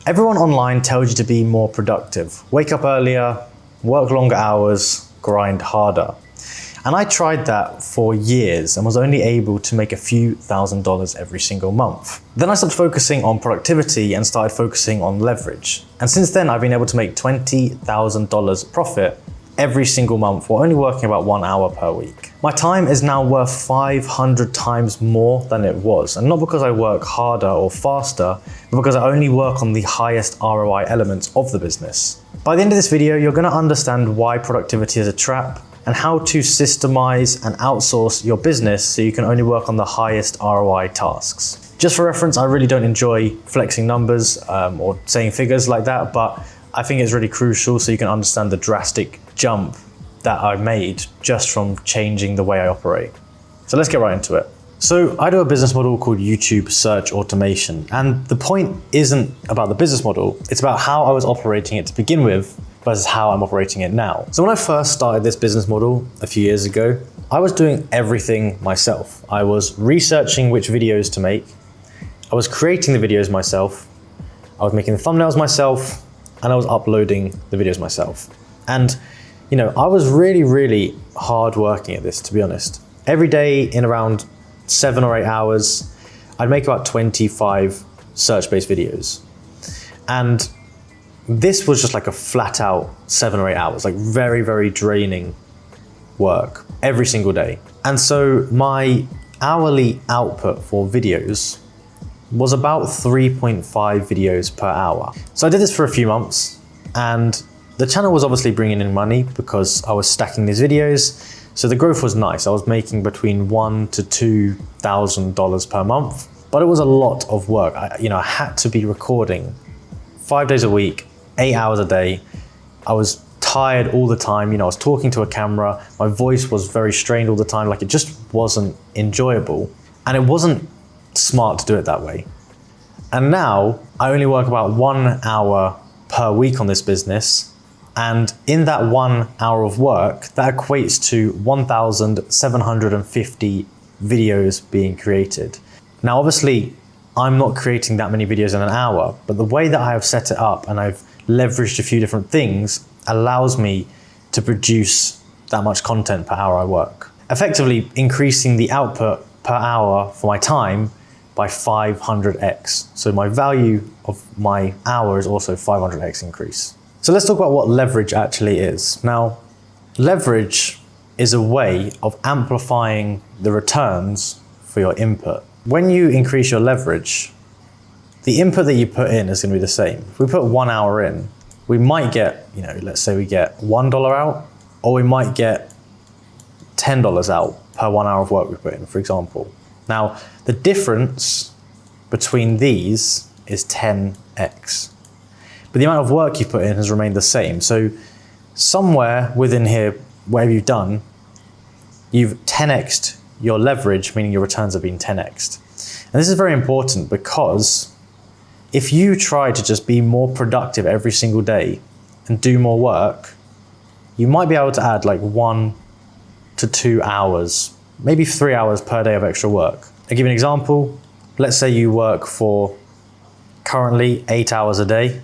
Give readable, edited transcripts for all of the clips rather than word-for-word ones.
Everyone online tells you to be more productive. Wake up earlier, work longer hours, grind harder. And I tried that for years and was only able to make a few $1,000s every single month. Then I started focusing on productivity and started focusing on leverage. And since then, I've been able to make $20,000 profit every single month while only working about 1 hour per week. My time is now worth 500 times more than it was. And not because I work harder or faster, but because I only work on the highest ROI elements of the business. By the end of this video, you're gonna understand why productivity is a trap and how to systemize and outsource your business so you can only work on the highest ROI tasks. Just for reference, I really don't enjoy flexing numbers or saying figures like that, but I think it's really crucial so you can understand the drastic jump that I made just from changing the way I operate. So let's get right into it. So I do a business model called YouTube Search Automation, and the point isn't about the business model, it's about how I was operating it to begin with versus how I'm operating it now. So when I first started this business model a few years ago, I was doing everything myself. I was researching which videos to make, I was creating the videos myself, I was making the thumbnails myself, and I was uploading the videos myself. And you know, I was really hard working at this, to be honest. Every day in around 7 or 8 hours, I'd make about 25 search-based videos. And this was just like a flat out 7 or 8 hours, like very draining work every single day. And so my hourly output for videos was about 3.5 videos per hour. So I did this for a few months, and the channel was obviously bringing in money because I was stacking these videos. So the growth was nice. I was making between $1,000 to $2,000 per month, but it was a lot of work. I had to be recording 5 days a week, 8 hours a day. I was tired all the time. I was talking to a camera. My voice was very strained all the time. Like, it just wasn't enjoyable. And it wasn't smart to do it that way. And now I only work about 1 hour per week on this business. And in that 1 hour of work, that equates to 1,750 videos being created. Now, obviously, I'm not creating that many videos in an hour, but the way that I have set it up and I've leveraged a few different things allows me to produce that much content per hour I work, effectively increasing the output per hour for my time by 500x. So my value of my hour is also 500x increase. So let's talk about what leverage actually is. Now, leverage is a way of amplifying the returns for your input. When you increase your leverage, the input that you put in is going to be the same. If we put 1 hour in, we might get, let's say we get $1 out, or we might get $10 out per 1 hour of work we put in, for example. Now, the difference between these is 10x. But the amount of work you put in has remained the same. So somewhere within here, whatever you've done, you've 10x'd your leverage, meaning your returns have been 10x'd. And this is very important because if you try to just be more productive every single day and do more work, you might be able to add like 1 to 2 hours, maybe 3 hours per day of extra work. I'll give you an example. Let's say you work for currently 8 hours a day.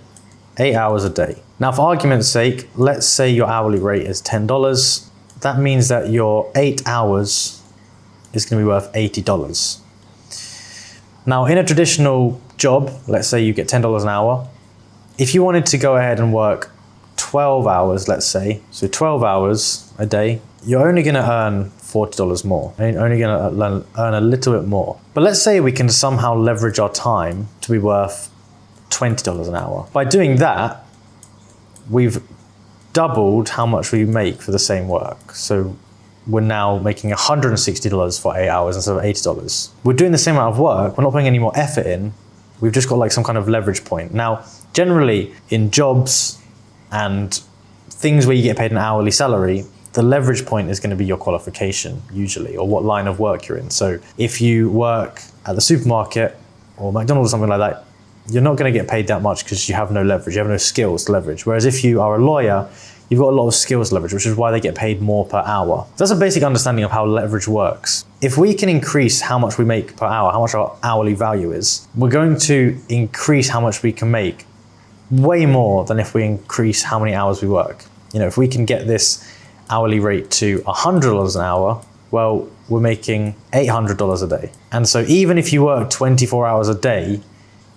8 hours a day. Now, for argument's sake, let's say your hourly rate is $10. That means that your 8 hours is going to be worth $80. Now, in a traditional job, let's say you get $10 an hour. If you wanted to go ahead and work 12 hours, let's say, so 12 hours a day, you're only going to earn $40 more. You're only going to earn a little bit more. But let's say we can somehow leverage our time to be worth $20 an hour. By doing that, we've doubled how much we make for the same work. So we're now making $160 for 8 hours instead of $80. We're doing the same amount of work, we're not putting any more effort in, we've just got like some kind of leverage point. Now, generally in jobs and things where you get paid an hourly salary, the leverage point is going to be your qualification usually, or what line of work you're in. So if you work at the supermarket or McDonald's or something like that, you're not going to get paid that much because you have no leverage, you have no skills to leverage. Whereas if you are a lawyer, you've got a lot of skills to leverage, which is why they get paid more per hour. So that's a basic understanding of how leverage works. If we can increase how much we make per hour, how much our hourly value is, we're going to increase how much we can make way more than if we increase how many hours we work. You know, if we can get this hourly rate to $100 an hour, well, we're making $800 a day. And so even if you work 24 hours a day,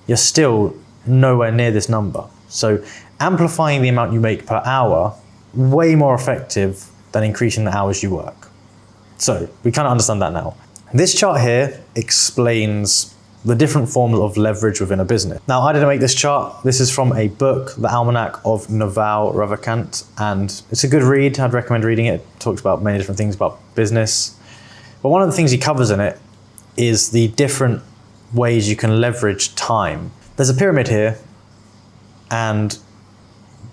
you're still nowhere near this number. So amplifying the amount you make per hour, way more effective than increasing the hours you work. So we kind of understand that now. This chart here explains the different forms of leverage within a business. Now, I didn't make this chart. This is from a book, The Almanac of Naval Ravikant, and it's a good read. I'd recommend reading it. It talks about many different things about business. But one of the things he covers in it is the different ways you can leverage time. There's a pyramid here, and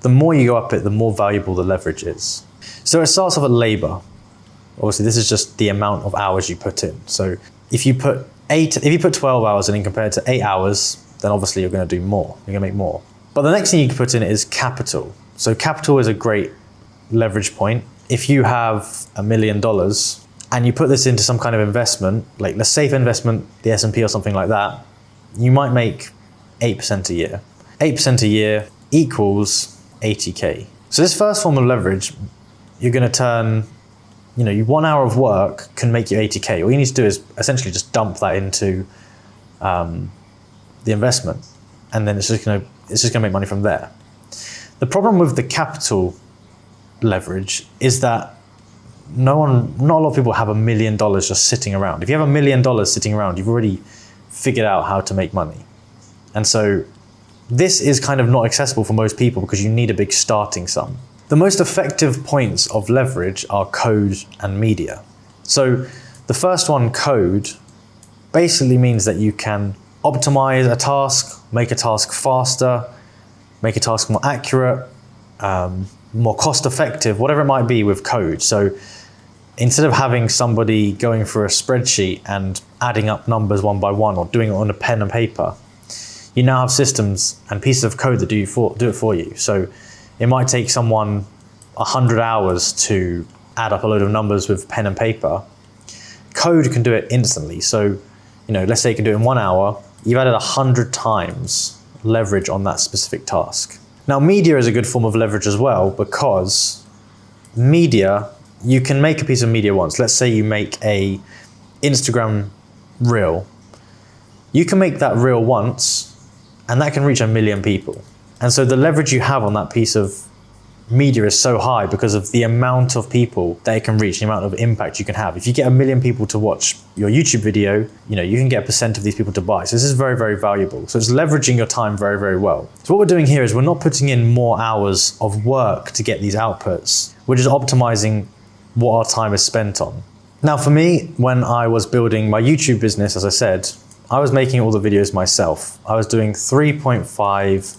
the more you go up it, the more valuable the leverage is. So it starts off at labor. Obviously, this is just the amount of hours you put in. So if you put 12 hours in compared to 8 hours, then obviously you're going to do more. You're going to make more. But the next thing you can put in is capital. So capital is a great leverage point. If you have $1 million and you put this into some kind of investment, like let's say for investment, the S&P or something like that, you might make 8% a year. 8% a year equals 80K. So this first form of leverage, you're going to turn, 1 hour of work can make you 80K. All you need to do is essentially just dump that into the investment, and then it's just going to make money from there. The problem with the capital leverage is that not a lot of people have $1 million just sitting around. If you have $1 million sitting around, you've already figured out how to make money. And so this is kind of not accessible for most people because you need a big starting sum. The most effective points of leverage are code and media. So the first one, code, basically means that you can optimize a task, make a task faster, make a task more accurate, more cost effective, whatever it might be with code. So instead of having somebody going through a spreadsheet and adding up numbers one by one or doing it on a pen and paper, you now have systems and pieces of code that do it for you. So it might take someone 100 hours to add up a load of numbers with pen and paper. Code can do it instantly. So, let's say you can do it in 1 hour. You've added 100 times leverage on that specific task. Now, media is a good form of leverage as well, because media, you can make a piece of media once. Let's say you make a Instagram reel. You can make that reel once, and that can reach 1 million people. And so the leverage you have on that piece of media is so high because of the amount of people that it can reach, the amount of impact you can have. If you get 1 million people to watch your YouTube video, you can get a % of these people to buy. So this is very, very valuable. So it's leveraging your time very, very well. So what we're doing here is we're not putting in more hours of work to get these outputs. We're just optimizing what our time is spent on. Now for me, when I was building my YouTube business, as I said, I was making all the videos myself. I was doing 3.5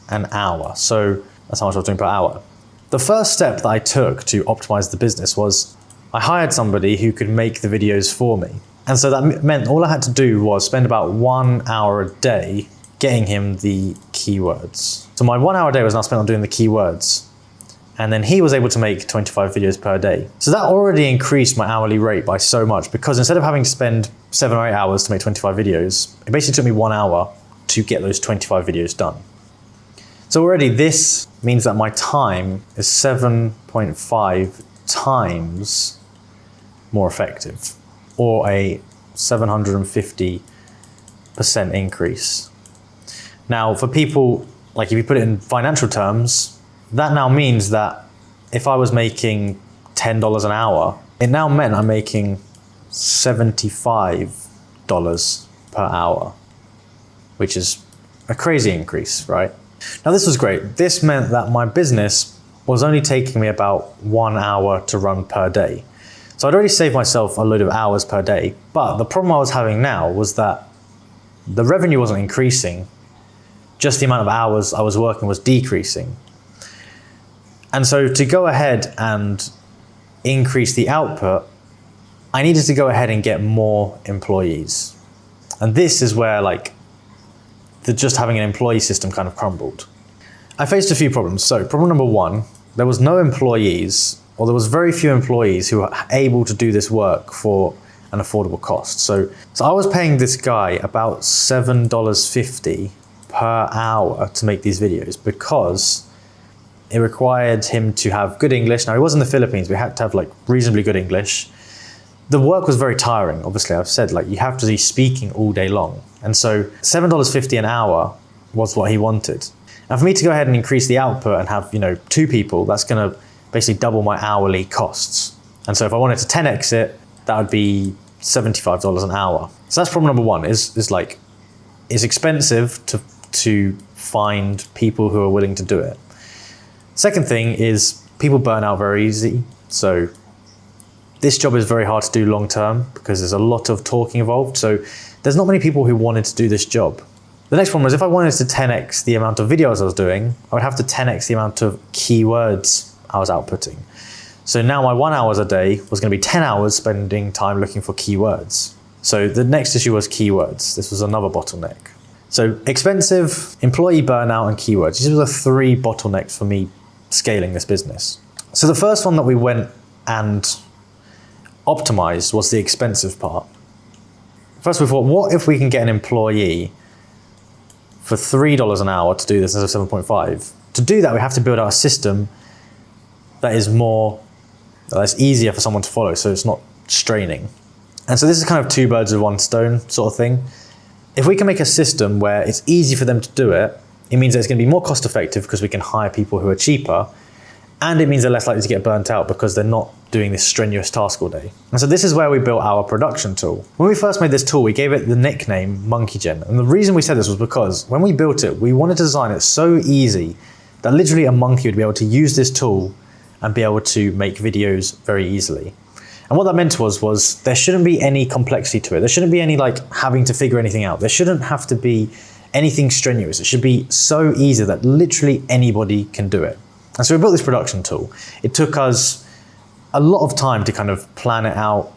an hour. So that's how much I was doing per hour. The first step that I took to optimize the business was I hired somebody who could make the videos for me. And so that meant all I had to do was spend about 1 hour a day getting him the keywords. So my 1 hour a day was now spent on doing the keywords. And then he was able to make 25 videos per day. So that already increased my hourly rate by so much, because instead of having to spend 7 or 8 hours to make 25 videos, it basically took me 1 hour to get those 25 videos done. So already this means that my time is 7.5 times more effective, or a 750% increase. Now for people, like if you put it in financial terms, that now means that if I was making $10 an hour, it now meant I'm making $75 per hour, which is a crazy increase, right? Now this was great. This meant that my business was only taking me about 1 hour to run per day. So I'd already saved myself a load of hours per day, but the problem I was having now was that the revenue wasn't increasing, just the amount of hours I was working was decreasing. And so to go ahead and increase the output, I needed to go ahead and get more employees. And this is where just having an employee system kind of crumbled. I faced a few problems. So problem number one, there was no employees, or there was very few employees who were able to do this work for an affordable cost. So I was paying this guy about $7.50 per hour to make these videos because it required him to have good English. Now, he was in the Philippines. We had to have like reasonably good English. The work was very tiring. Obviously, I've said like you have to be speaking all day long. And so $7.50 an hour was what he wanted. And for me to go ahead and increase the output and have, 2 people, that's going to basically double my hourly costs. And so if I wanted to 10x it, that would be $75 an hour. So that's problem number one, is it's expensive to find people who are willing to do it. Second thing is people burn out very easy. So this job is very hard to do long term because there's a lot of talking involved. So there's not many people who wanted to do this job. The next one was if I wanted to 10x the amount of videos I was doing, I would have to 10x the amount of keywords I was outputting. So now my 1 hour a day was going to be 10 hours spending time looking for keywords. So the next issue was keywords. This was another bottleneck. So expensive, employee burnout, and keywords. These were the 3 bottlenecks for me scaling this business. So the first one that we went and optimized was the expensive part. First we thought, what if we can get an employee for $3 an hour to do this instead of 7.5? To do that, we have to build out a system that's easier for someone to follow, so it's not straining. And so this is kind of 2 birds with 1 stone sort of thing. If we can make a system where it's easy for them to do it, it means that it's going to be more cost effective because we can hire people who are cheaper, and it means they're less likely to get burnt out because they're not doing this strenuous task all day. And so this is where we built our production tool. When we first made this tool, we gave it the nickname MonkeyGen. And the reason we said this was because when we built it, we wanted to design it so easy that literally a monkey would be able to use this tool and be able to make videos very easily. And what that meant was there shouldn't be any complexity to it. There shouldn't be any having to figure anything out. There shouldn't have to be anything strenuous. It should be so easy that literally anybody can do it. And so we built this production tool. It took us a lot of time to kind of plan it out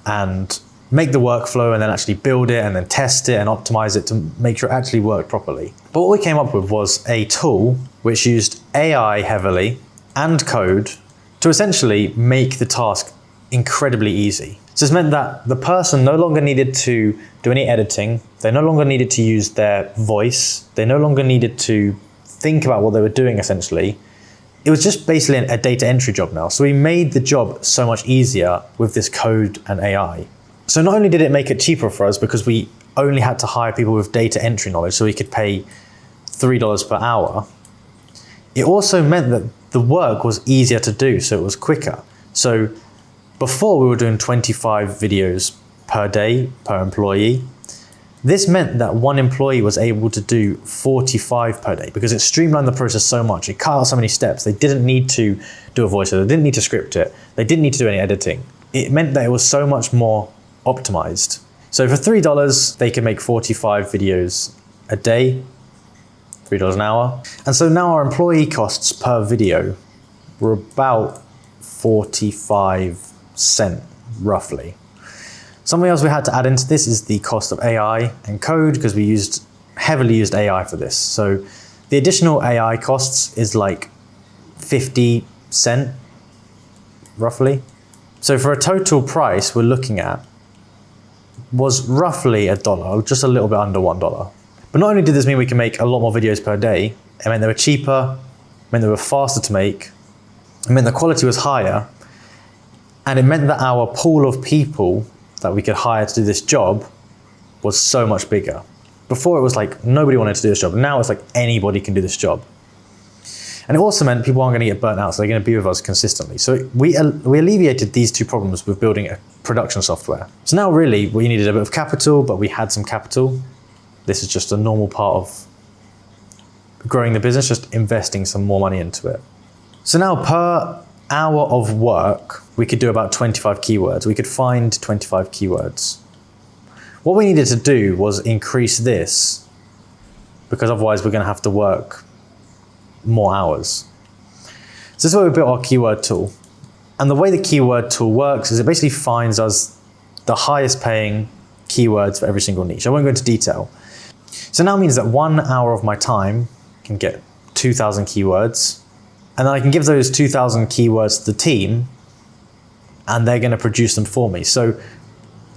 and make the workflow and then actually build it and then test it and optimize it to make sure it actually worked properly. But what we came up with was a tool which used AI heavily and code to essentially make the task incredibly easy. So this meant that the person no longer needed to do any editing. They no longer needed to use their voice. They no longer needed to think about what they were doing essentially. It was just basically a data entry job now. So we made the job so much easier with this code and AI. So not only did it make it cheaper for us because we only had to hire people with data entry knowledge so we could pay $3 per hour, it also meant that the work was easier to do, so it was quicker. So before we were doing 25 videos per day per employee. This meant that one employee was able to do 45 per day because it streamlined the process so much. It cut out so many steps. They didn't need to do a voiceover. They didn't need to script it. They didn't need to do any editing. It meant that it was so much more optimized. So for $3, they could make 45 videos a day, $3 an hour. And so now our employee costs per video were about 45 cents, roughly. Something else we had to add into this is the cost of AI and code because we heavily used AI for this. So the additional AI costs is like 50 cents, roughly. So for a total price we're looking at was roughly $1, just a little bit under $1. But not only did this mean we can make a lot more videos per day, it meant they were cheaper, it meant they were faster to make, it meant the quality was higher, and it meant that our pool of people that we could hire to do this job was so much bigger. Before it was like nobody wanted to do this job. Now it's like anybody can do this job. And it also meant people aren't going to get burnt out, so they're going to be with us consistently. So we alleviated these 2 problems with building a production software. So now really we needed a bit of capital, but we had some capital. This is just a normal part of growing the business, just investing some more money into it. So now per hour of work, we could do about 25 keywords. We could find 25 keywords. What we needed to do was increase this because otherwise we're going to have to work more hours. So this is where we built our keyword tool. And the way the keyword tool works is it basically finds us the highest paying keywords for every single niche. I won't go into detail. So now means that 1 hour of my time can get 2,000 keywords. And then I can give those 2,000 keywords to the team and they're going to produce them for me. So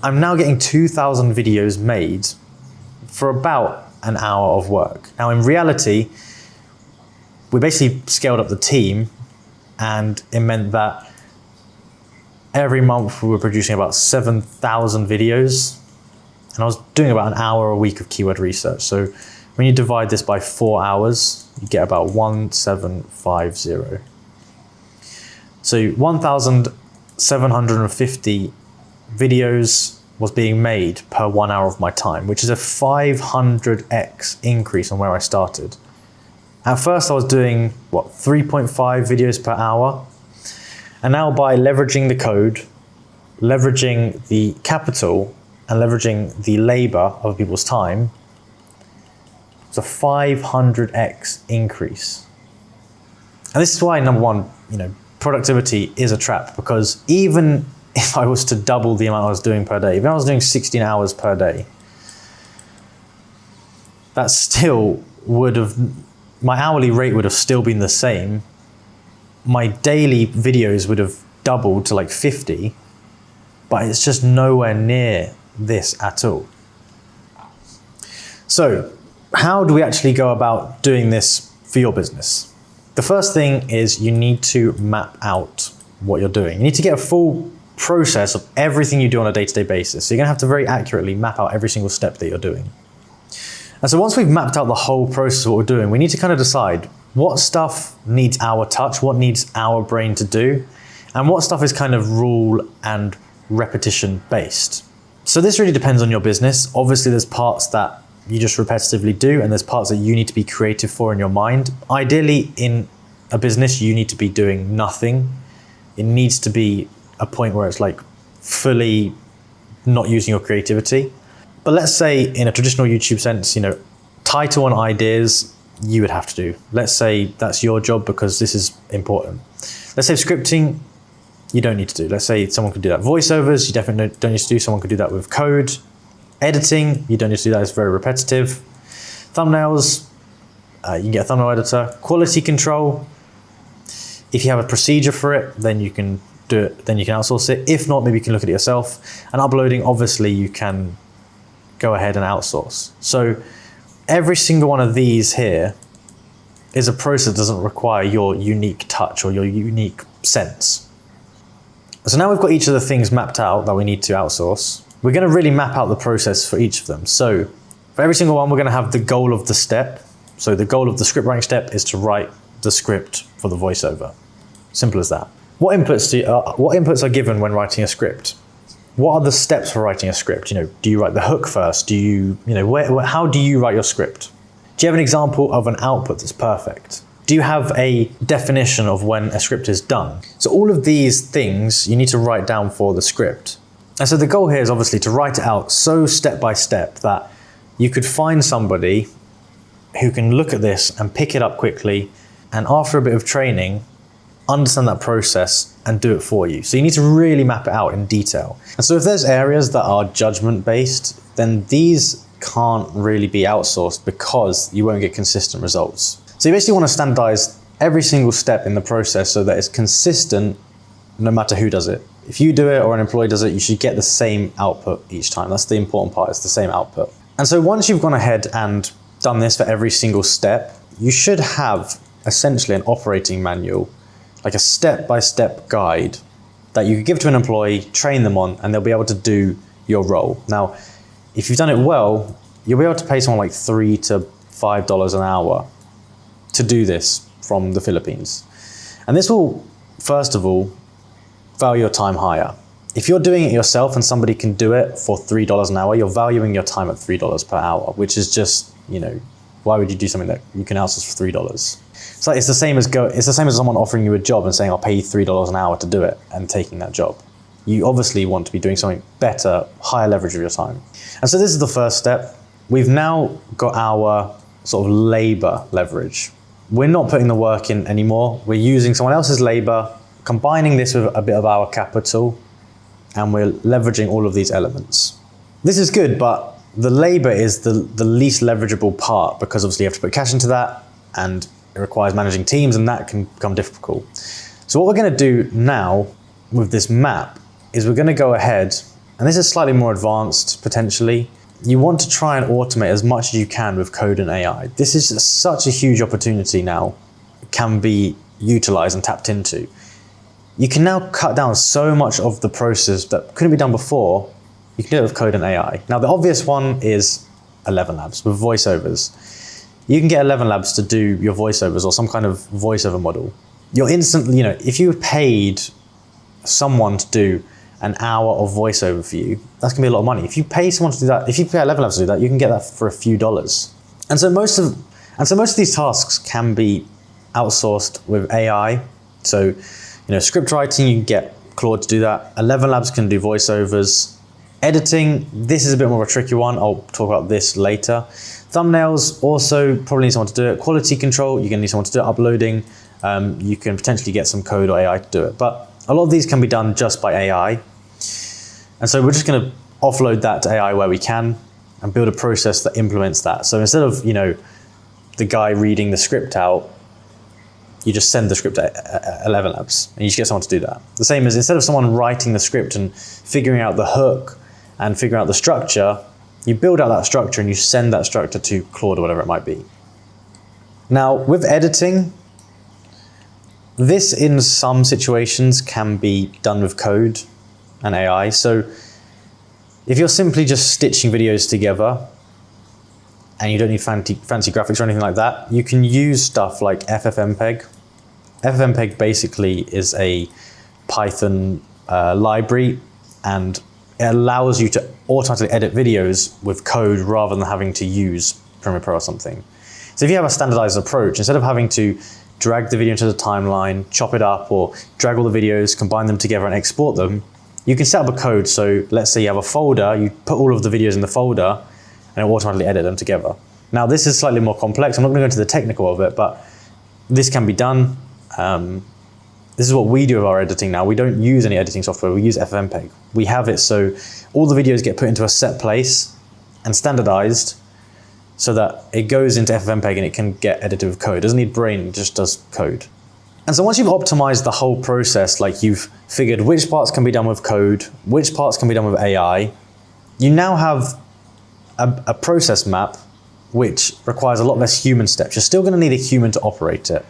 I'm now getting 2,000 videos made for about an hour of work. Now in reality, we basically scaled up the team, and it meant that every month we were producing about 7,000 videos, and I was doing about an hour a week of keyword research. So when you divide this by 4 hours, you get about 1750. So 1,750 videos was being made per 1 hour of my time, which is a 500x increase on where I started. At first I was doing, 3.5 videos per hour. And now by leveraging the code, leveraging the capital, and leveraging the labor of people's time, it's a 500x increase. And this is why, number one, productivity is a trap, because even if I was to double the amount I was doing per day, if I was doing 16 hours per day, that still would have, my hourly rate would have still been the same. My daily videos would have doubled to like 50, but it's just nowhere near this at all. So how do we actually go about doing this for your business? The first thing is you need to map out what you're doing. You need to get a full process of everything you do on a day-to-day basis. So you're gonna have to very accurately map out every single step that you're doing. And so once we've mapped out the whole process of what we're doing, we need to kind of decide what stuff needs our touch, what needs our brain to do, and what stuff is kind of rule and repetition based. So this really depends on your business. Obviously there's parts that you just repetitively do, and there's parts that you need to be creative for in your mind. Ideally in a business, you need to be doing nothing. It needs to be a point where it's like fully not using your creativity. But let's say in a traditional YouTube sense, title and ideas, you would have to do. Let's say that's your job because this is important. Let's say scripting, you don't need to do. Let's say someone could do that. Voiceovers, you definitely don't need to do. Someone could do that with code. Editing, you don't need to do that. It's very repetitive. Thumbnails, you can get a thumbnail editor. Quality control, if you have a procedure for it, then you can do it. Then you can outsource it. If not, maybe you can look at it yourself. And uploading, obviously, you can go ahead and outsource. So every single one of these here is a process that doesn't require your unique touch or your unique sense. So now we've got each of the things mapped out that we need to outsource. We're going to really map out the process for each of them. So for every single one, we're going to have the goal of the step. So the goal of the script writing step is to write the script for the voiceover. Simple as that. What inputs are given when writing a script? What are the steps for writing a script? Do you write the hook first? Do you, how do you write your script? Do you have an example of an output that's perfect? Do you have a definition of when a script is done? So all of these things you need to write down for the script. And so the goal here is obviously to write it out so step by step that you could find somebody who can look at this and pick it up quickly, and after a bit of training, understand that process and do it for you. So you need to really map it out in detail. And so if there's areas that are judgment based, then these can't really be outsourced because you won't get consistent results. So you basically want to standardize every single step in the process so that it's consistent no matter who does it. If you do it or an employee does it, you should get the same output each time. That's the important part, it's the same output. And so once you've gone ahead and done this for every single step, you should have essentially an operating manual, like a step-by-step guide that you could give to an employee, train them on, and they'll be able to do your role. Now, if you've done it well, you'll be able to pay someone like $3 to $5 an hour to do this from the Philippines. And this will, first of all, value your time higher. If you're doing it yourself and somebody can do it for $3 an hour, you're valuing your time at $3 per hour, which is just, why would you do something that you can outsource for $3? So it's the same as someone offering you a job and saying, I'll pay you $3 an hour to do it, and taking that job. You obviously want to be doing something better, higher leverage of your time. And so this is the first step. We've now got our sort of labor leverage. We're not putting the work in anymore. We're using someone else's labor, combining this with a bit of our capital, and we're leveraging all of these elements. This is good, but the labor is the least leverageable part, because obviously you have to put cash into that, and it requires managing teams, and that can become difficult. So what we're going to do now with this map is we're going to go ahead, and this is slightly more advanced potentially. you want to try and automate as much as you can with code and AI. This is such a huge opportunity now, can be utilized and tapped into. You can now cut down so much of the process that couldn't be done before. You can do it with code and AI. Now, the obvious one is 11 Labs with voiceovers. You can get 11 Labs to do your voiceovers or some kind of voiceover model. You're instantly, if you paid someone to do an hour of voiceover for you, that's gonna be a lot of money. If you pay someone to do that, if you pay 11 Labs to do that, you can get that for a few dollars. And so most of these tasks can be outsourced with AI. So, script writing, you can get Claude to do that. 11 Labs can do voiceovers. Editing, this is a bit more of a tricky one. I'll talk about this later. Thumbnails, also probably need someone to do it. Quality control, you're gonna need someone to do it. Uploading, you can potentially get some code or AI to do it. But a lot of these can be done just by AI. And so we're just gonna offload that to AI where we can and build a process that implements that. So instead of, the guy reading the script out, you just send the script to 11 Labs and you just get someone to do that. The same as instead of someone writing the script and figuring out the hook and figuring out the structure, you build out that structure and you send that structure to Claude or whatever it might be. Now, with editing, this in some situations can be done with code and AI. So if you're simply just stitching videos together and you don't need fancy graphics or anything like that, you can use stuff like FFmpeg. FFmpeg basically is a Python library, and it allows you to automatically edit videos with code rather than having to use Premiere Pro or something. So if you have a standardized approach, instead of having to drag the video into the timeline, chop it up, or drag all the videos, combine them together and export them, you can set up a code. So let's say you have a folder, you put all of the videos in the folder and it will automatically edit them together. Now this is slightly more complex. I'm not going to go into the technical of it, but this can be done. This is what we do with our editing now. We don't use any editing software, we use FFmpeg. We have it so all the videos get put into a set place and standardized so that it goes into FFmpeg and it can get edited with code. It doesn't need brain, it just does code. And so once you've optimized the whole process, like you've figured which parts can be done with code, which parts can be done with AI, you now have a process map which requires a lot less human steps. You're still going to need a human to operate it,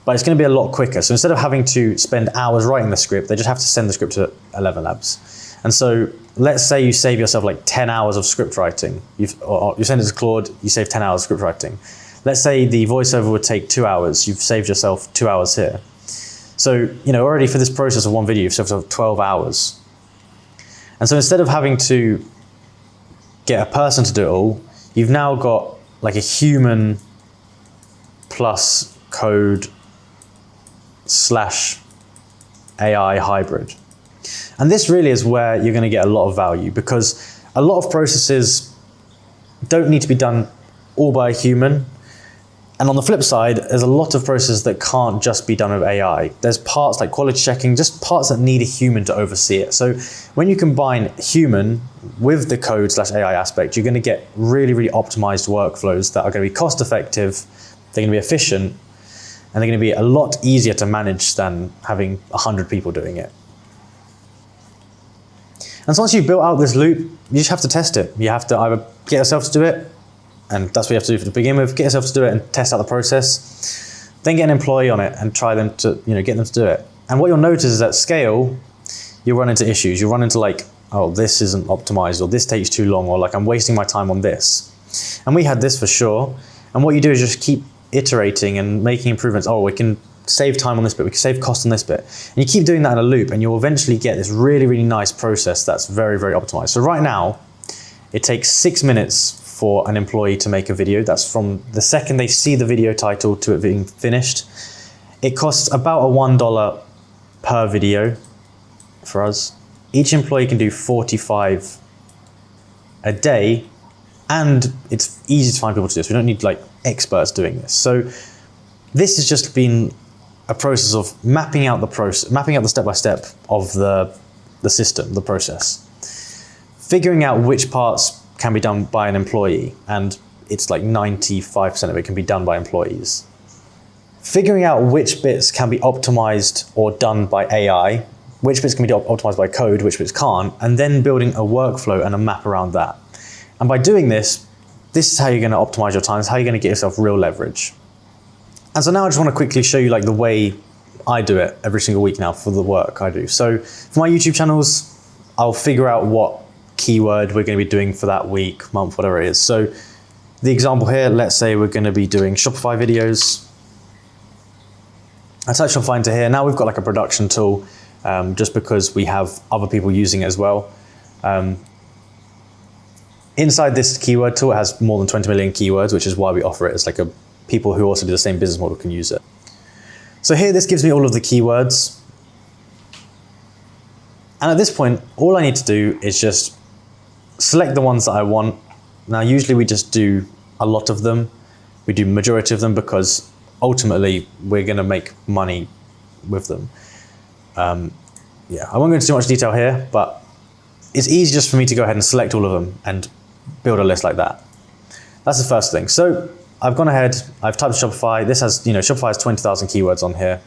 but it's going to be a lot quicker. So instead of having to spend hours writing the script, they just have to send the script to 11 Labs. And so let's say you save yourself like 10 hours of script writing. You send it to Claude, you save 10 hours of script writing. Let's say the voiceover would take 2 hours. You've saved yourself 2 hours here. So, already for this process of one video, you've saved yourself 12 hours. And so instead of having to get a person to do it all, you've now got like a human plus code / AI hybrid. And this really is where you're going to get a lot of value, because a lot of processes don't need to be done all by a human. And on the flip side, there's a lot of processes that can't just be done with AI. There's parts like quality checking, just parts that need a human to oversee it. So when you combine human with the code / AI aspect, you're going to get really, really optimized workflows that are going to be cost effective, they're going to be efficient, and they're going to be a lot easier to manage than having 100 people doing it. And so once you've built out this loop, you just have to test it. You have to either get yourself to do it, and that's what you have to do to begin with, get yourself to do it and test out the process, then get an employee on it and try them to, get them to do it. And what you'll notice is at scale, you'll run into issues. You'll run into like, oh, this isn't optimized, or this takes too long, or like I'm wasting my time on this. And we had this for sure. And what you do is just keep iterating and making improvements. Oh, we can save time on this bit, we can save cost on this bit. And you keep doing that in a loop and you'll eventually get this really, really nice process that's very, very optimized. So right now, it takes 6 minutes for an employee to make a video. That's from the second they see the video title to it being finished. It costs about a $1 per video for us. Each employee can do 45 a day, and it's easy to find people to do this. We don't need like experts doing this. So this has just been a process of mapping out the process, mapping out the step-by-step of the system, the process, figuring out which parts can be done by an employee, and it's like 95% of it can be done by employees. Figuring out which bits can be optimized or done by AI, which bits can be optimized by code, which bits can't, and then building a workflow and a map around that. And by doing this, this is how you're going to optimize your time. This is how you're going to get yourself real leverage. And so now I just want to quickly show you like the way I do it every single week now for the work I do. So for my YouTube channels, I'll figure out what keyword we're going to be doing for that week, month, whatever it is. So the example here, let's say we're going to be doing Shopify videos. I type Shopify into here. Now we've got like a production tool, just because we have other people using it as well. Inside this keyword tool, it has more than 20 million keywords, which is why we offer it as like a people who also do the same business model can use it. So here, this gives me all of the keywords. And at this point, all I need to do is just select the ones that I want. Now, usually we just do a lot of them. We do majority of them because ultimately we're going to make money with them. Yeah, I won't go into too much detail here, but it's easy just for me to go ahead and select all of them and build a list like that. That's the first thing. So I've gone ahead, I've typed Shopify. This has, Shopify has 20,000 keywords on here.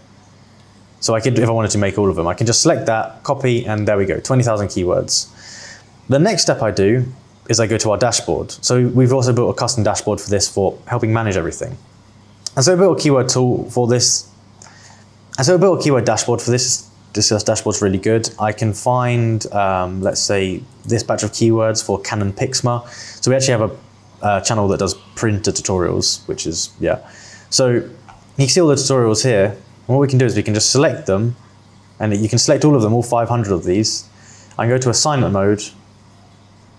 So I could, if I wanted to make all of them, I can just select that, copy, and there we go, 20,000 keywords. The next step I do is I go to our dashboard. So we've also built a custom dashboard for this for helping manage everything. And so I built a keyword tool for this. And so I built a keyword dashboard for this. This dashboard's really good. I can find, let's say, this batch of keywords for Canon Pixma. So we actually have a channel that does printer tutorials, which is, yeah. So you can see all the tutorials here. And what we can do is we can just select them, and you can select all of them, all 500 of these. I can go to assignment mode,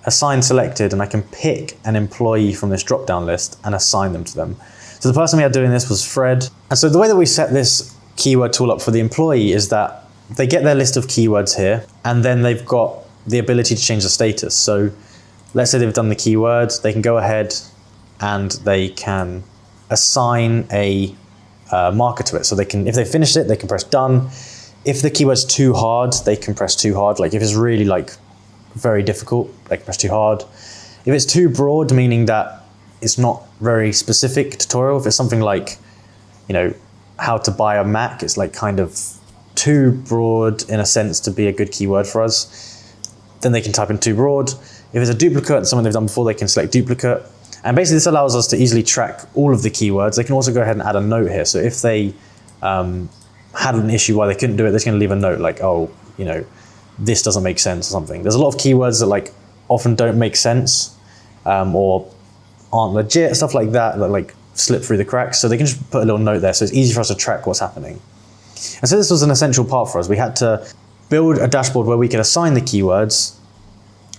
assign selected, and I can pick an employee from this drop-down list and assign them to them. So the person we had doing this was Fred. And so the way that we set this keyword tool up for the employee is that they get their list of keywords here, and then they've got the ability to change the status. So let's say they've done the keywords, they can go ahead and they can assign a marker to it. So they can, if they finished it, they can press done. If the keyword's too hard, they can press too hard. Like if it's really like very difficult, they can press too hard. If it's too broad, meaning that it's not very specific tutorial, if it's something like, how to buy a Mac, it's like kind of too broad in a sense to be a good keyword for us, then they can type in too broad. If it's a duplicate, something they've done before, they can select duplicate. And basically this allows us to easily track all of the keywords. They can also go ahead and add a note here. So if they had an issue why they couldn't do it, they're just going to leave a note like, oh, this doesn't make sense or something. There's a lot of keywords that like often don't make sense or aren't legit, stuff like that like slip through the cracks. So they can just put a little note there. So it's easy for us to track what's happening. And so this was an essential part for us. We had to build a dashboard where we could assign the keywords,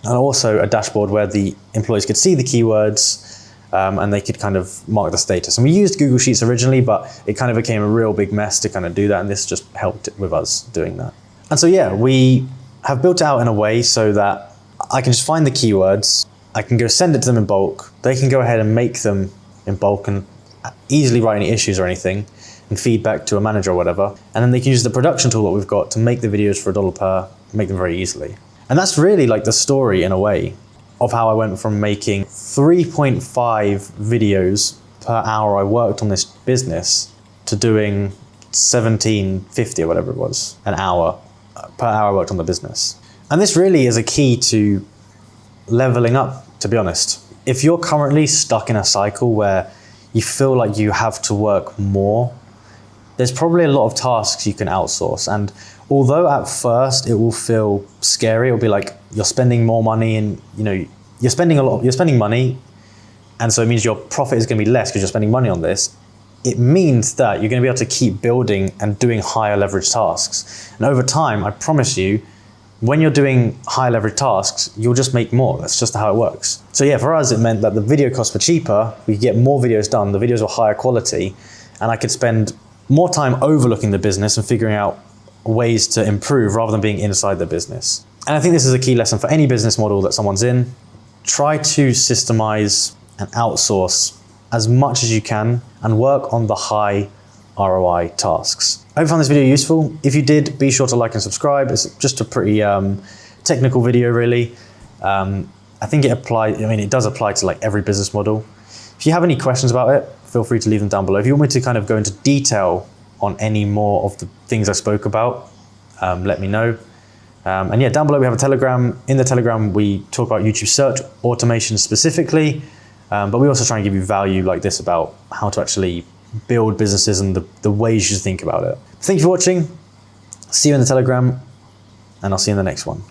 and also a dashboard where the employees could see the keywords and they could kind of mark the status. And we used Google Sheets originally, but it kind of became a real big mess to kind of do that, and this just helped with us doing that. And so yeah, we have built it out in a way so that I can just find the keywords, I can go send it to them in bulk, they can go ahead and make them in bulk and easily write any issues or anything, and feedback to a manager or whatever. And then they can use the production tool that we've got to make the videos for $1 per, make them very easily. And that's really like the story in a way of how I went from making 3.5 videos per hour I worked on this business to doing 17.50 or whatever it was, an hour per hour I worked on the business. And this really is a key to leveling up, to be honest. If you're currently stuck in a cycle where you feel like you have to work more, there's probably a lot of tasks you can outsource. And although at first it will feel scary, it'll be like you're spending more money and you're spending money, and so it means your profit is going to be less because you're spending money on this. It means that you're going to be able to keep building and doing higher leverage tasks. And over time, I promise you, when you're doing high leverage tasks, you'll just make more. That's just how it works. So yeah, for us, it meant that the video costs were cheaper. We could get more videos done. The videos were higher quality, and I could spend more time overlooking the business and figuring out ways to improve rather than being inside the business. And I think this is a key lesson for any business model that someone's in. Try to systemize and outsource as much as you can and work on the high ROI tasks. I hope you found this video useful. If you did, be sure to like and subscribe. It's just a pretty technical video, really. I think it does apply to like every business model. If you have any questions about it, feel free to leave them down below. If you want me to kind of go into detail on any more of the things I spoke about, let me know. And yeah, down below we have a Telegram. In the Telegram, we talk about YouTube search automation specifically, but we also try and give you value like this about how to actually build businesses and the ways you think about it. Thank you for watching. See you in the Telegram, and I'll see you in the next one.